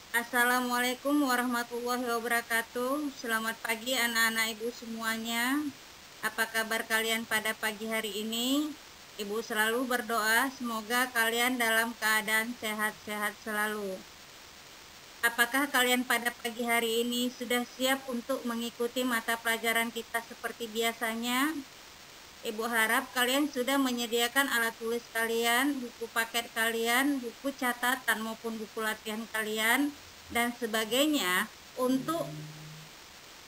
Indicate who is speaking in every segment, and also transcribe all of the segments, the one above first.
Speaker 1: Assalamualaikum warahmatullahi wabarakatuh. Selamat pagi anak-anak ibu semuanya. Apa kabar kalian pada pagi hari ini? Ibu selalu berdoa semoga kalian dalam keadaan sehat-sehat selalu. Apakah kalian pada pagi hari ini sudah siap untuk mengikuti mata pelajaran kita seperti biasanya? Ibu harap kalian sudah menyediakan alat tulis kalian, buku paket kalian, buku catatan maupun buku latihan kalian, dan sebagainya untuk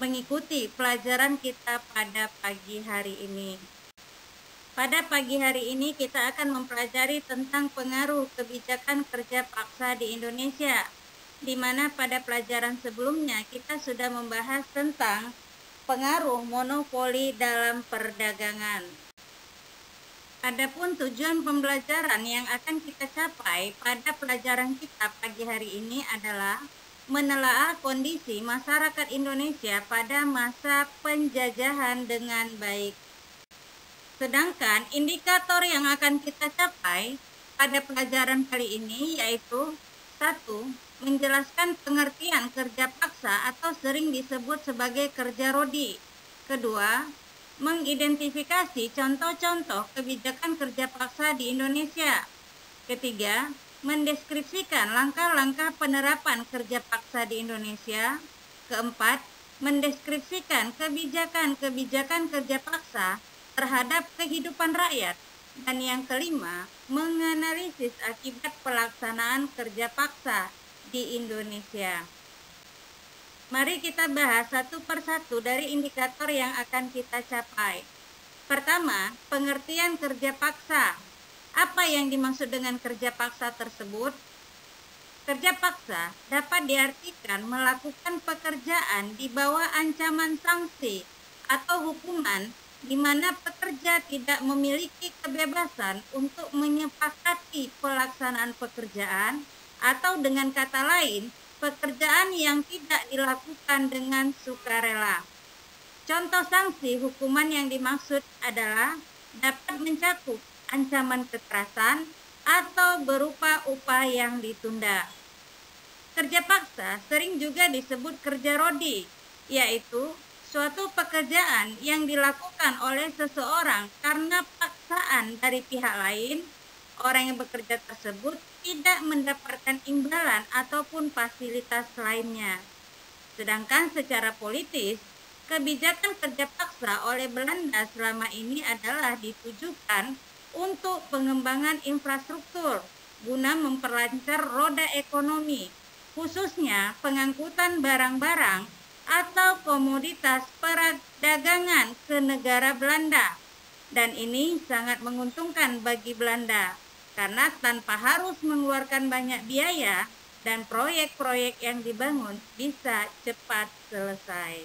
Speaker 1: mengikuti pelajaran kita pada pagi hari ini. Pada pagi hari ini kita akan mempelajari tentang pengaruh kebijakan kerja paksa di Indonesia, di mana pada pelajaran sebelumnya kita sudah membahas tentang pengaruh monopoli dalam perdagangan. Adapun tujuan pembelajaran yang akan kita capai pada pelajaran kita pagi hari ini adalah menelaah kondisi masyarakat Indonesia pada masa penjajahan dengan baik. Sedangkan indikator yang akan kita capai pada pelajaran kali ini yaitu 1. Menjelaskan pengertian kerja paksa atau sering disebut sebagai kerja rodi. Kedua, mengidentifikasi contoh-contoh kebijakan kerja paksa di Indonesia. Ketiga, mendeskripsikan langkah-langkah penerapan kerja paksa di Indonesia. Keempat, mendeskripsikan kebijakan-kebijakan kerja paksa terhadap kehidupan rakyat. Dan yang kelima, menganalisis akibat pelaksanaan kerja paksa di Indonesia. Mari kita bahas satu persatu dari indikator yang akan kita capai. Pertama, pengertian kerja paksa. Apa yang dimaksud dengan kerja paksa tersebut? Kerja paksa dapat diartikan melakukan pekerjaan di bawah ancaman sanksi atau hukuman di mana pekerja tidak memiliki kebebasan untuk menyepakati pelaksanaan pekerjaan, atau dengan kata lain, pekerjaan yang tidak dilakukan dengan sukarela. Contoh sanksi hukuman yang dimaksud adalah dapat mencakup ancaman kekerasan atau berupa upah yang ditunda. Kerja paksa sering juga disebut kerja rodi, yaitu suatu pekerjaan yang dilakukan oleh seseorang karena paksaan dari pihak lain. Orang yang bekerja tersebut tidak mendapatkan imbalan ataupun fasilitas lainnya. Sedangkan secara politis, kebijakan kerja paksa oleh Belanda selama ini adalah ditujukan untuk pengembangan infrastruktur guna memperlancar roda ekonomi, khususnya pengangkutan barang-barang atau komoditas perdagangan ke negara Belanda. Dan ini sangat menguntungkan bagi Belanda, karena tanpa harus mengeluarkan banyak biaya dan proyek-proyek yang dibangun bisa cepat selesai.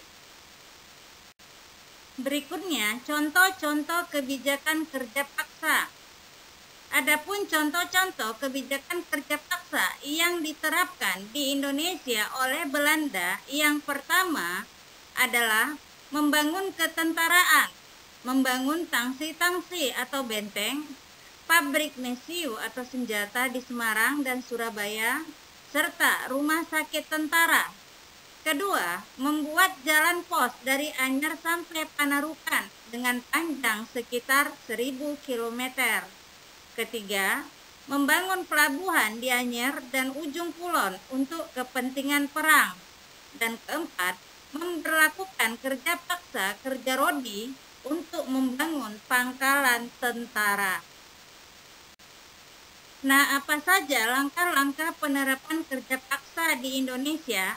Speaker 1: Berikutnya, contoh-contoh kebijakan kerja paksa. Adapun contoh-contoh kebijakan kerja paksa yang diterapkan di Indonesia oleh Belanda, yang pertama adalah membangun ketentaraan, membangun tangsi-tangsi atau benteng, pabrik mesiu atau senjata di Semarang dan Surabaya, serta rumah sakit tentara. Kedua, membuat jalan pos dari Anyer sampai Panarukan dengan panjang sekitar 1000 km. Ketiga, membangun pelabuhan di Anyer dan Ujung Kulon untuk kepentingan perang. Dan keempat, memberlakukan kerja paksa kerja rodi untuk membangun pangkalan tentara. Nah, apa saja langkah-langkah penerapan kerja paksa di Indonesia?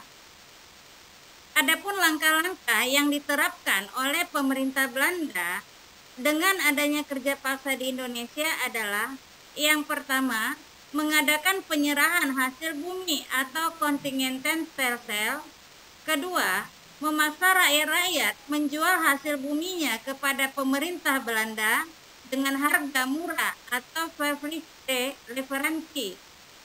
Speaker 1: Adapun langkah-langkah yang diterapkan oleh pemerintah Belanda dengan adanya kerja paksa di Indonesia adalah yang pertama, mengadakan penyerahan hasil bumi atau kontingenten sel-sel. Kedua, memaksa rakyat-rakyat menjual hasil buminya kepada pemerintah Belanda dengan harga murah atau fairplay referensi.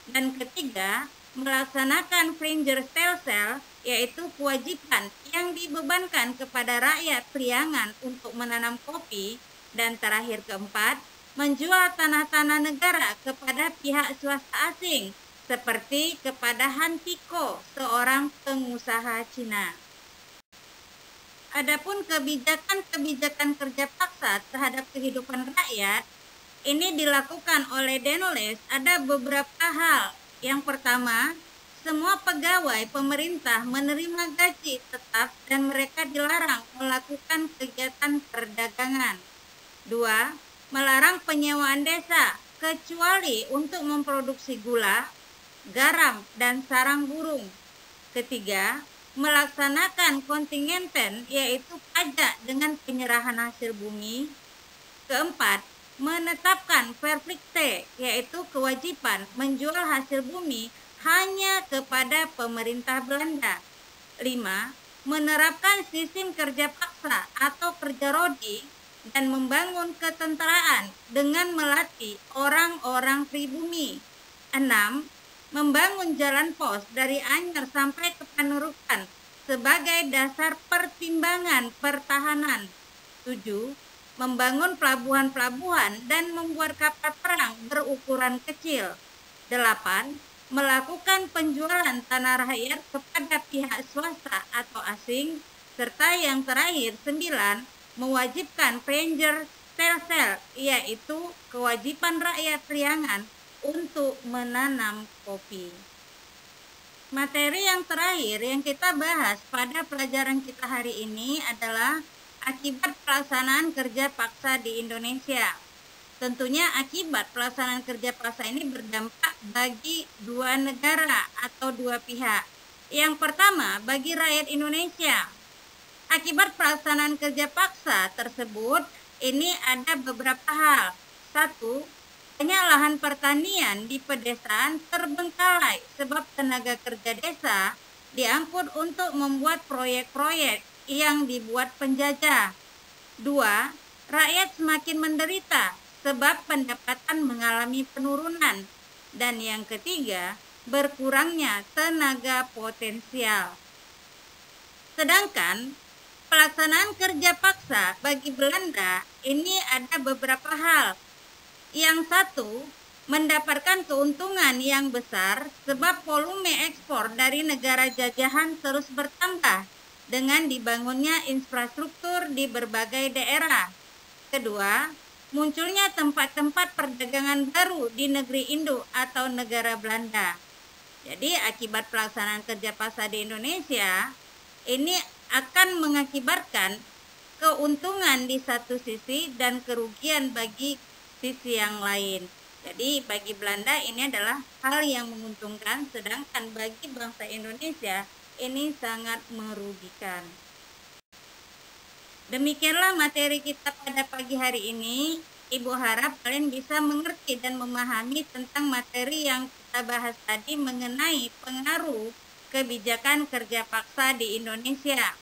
Speaker 1: Dan ketiga, melaksanakan Flinger sel-sel, yaitu kewajiban yang dibebankan kepada rakyat priangan untuk menanam kopi. Dan terakhir keempat, menjual tanah-tanah negara kepada pihak swasta asing seperti kepada Han Tiko, seorang pengusaha Cina. Adapun kebijakan-kebijakan kerja paksa terhadap kehidupan rakyat, ini dilakukan oleh Denles ada beberapa hal. Yang pertama, semua pegawai pemerintah menerima gaji tetap dan mereka dilarang melakukan kegiatan perdagangan. 2. Melarang penyewaan desa, kecuali untuk memproduksi gula, garam, dan sarang burung. Ketiga, melaksanakan kontingenten, yaitu pajak dengan penyerahan hasil bumi. Keempat, menetapkan verpligte, yaitu kewajiban menjual hasil bumi hanya kepada pemerintah Belanda. 5. Menerapkan sistem kerja paksa atau kerja rodi dan membangun ketenteraan dengan melatih orang-orang pribumi. 6. Membangun jalan pos dari Anyer sampai ke Panurukan sebagai dasar pertimbangan pertahanan. 7. Membangun pelabuhan-pelabuhan dan membuat kapal perang berukuran kecil. 8. Melakukan penjualan tanah rakyat kepada pihak swasta atau asing. Serta yang terakhir, 9. Mewajibkan Ranger Sel-sel, yaitu kewajiban rakyat Priangan untuk menanam kopi. Materi yang terakhir yang kita bahas pada pelajaran kita hari ini adalah akibat pelaksanaan kerja paksa di Indonesia. Tentunya akibat pelaksanaan kerja paksa ini berdampak bagi dua negara atau dua pihak. Yang pertama, bagi rakyat Indonesia. Akibat pelaksanaan kerja paksa tersebut, ini ada beberapa hal. 1. Banyak lahan pertanian di pedesaan terbengkalai sebab tenaga kerja desa diangkut untuk membuat proyek-proyek yang dibuat penjajah. 2. Rakyat semakin menderita sebab pendapatan mengalami penurunan. Dan yang ketiga, berkurangnya tenaga potensial. Sedangkan pelaksanaan kerja paksa bagi Belanda ini ada beberapa hal. Yang satu, mendapatkan keuntungan yang besar sebab volume ekspor dari negara jajahan terus bertambah dengan dibangunnya infrastruktur di berbagai daerah. Kedua, munculnya tempat-tempat perdagangan baru di negeri induk atau negara Belanda. Jadi akibat pelaksanaan kerja paksa di Indonesia, ini akan mengakibatkan keuntungan di satu sisi dan kerugian bagi sisi yang lain. Jadi bagi Belanda ini adalah hal yang menguntungkan, sedangkan bagi bangsa Indonesia ini sangat merugikan. Demikianlah materi kita pada pagi hari ini. Ibu harap kalian bisa mengerti dan memahami tentang materi yang kita bahas tadi mengenai pengaruh kebijakan kerja paksa di Indonesia.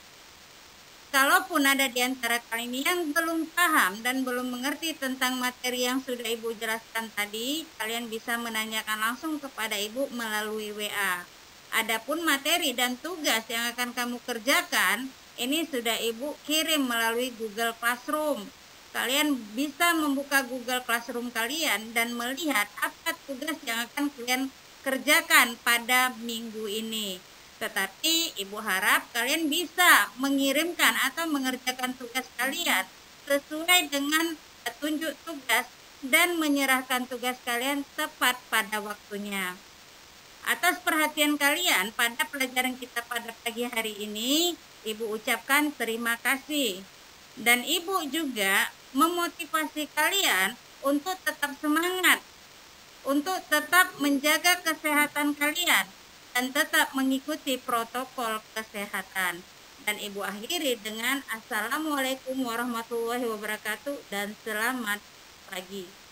Speaker 1: Kalaupun ada di antara kalian yang belum paham dan belum mengerti tentang materi yang sudah Ibu jelaskan tadi, kalian bisa menanyakan langsung kepada Ibu melalui WA. Adapun materi dan tugas yang akan kamu kerjakan, ini sudah Ibu kirim melalui Google Classroom. Kalian bisa membuka Google Classroom kalian dan melihat apa tugas yang akan kalian kerjakan pada minggu ini. Tetapi Ibu harap kalian bisa mengirimkan atau mengerjakan tugas kalian sesuai dengan petunjuk tugas dan menyerahkan tugas kalian tepat pada waktunya. Atas perhatian kalian pada pelajaran kita pada pagi hari ini, Ibu ucapkan terima kasih. Dan Ibu juga memotivasi kalian untuk tetap semangat, untuk tetap menjaga kesehatan kalian, dan tetap mengikuti protokol kesehatan. Dan Ibu akhiri dengan Assalamualaikum warahmatullahi wabarakatuh dan selamat pagi.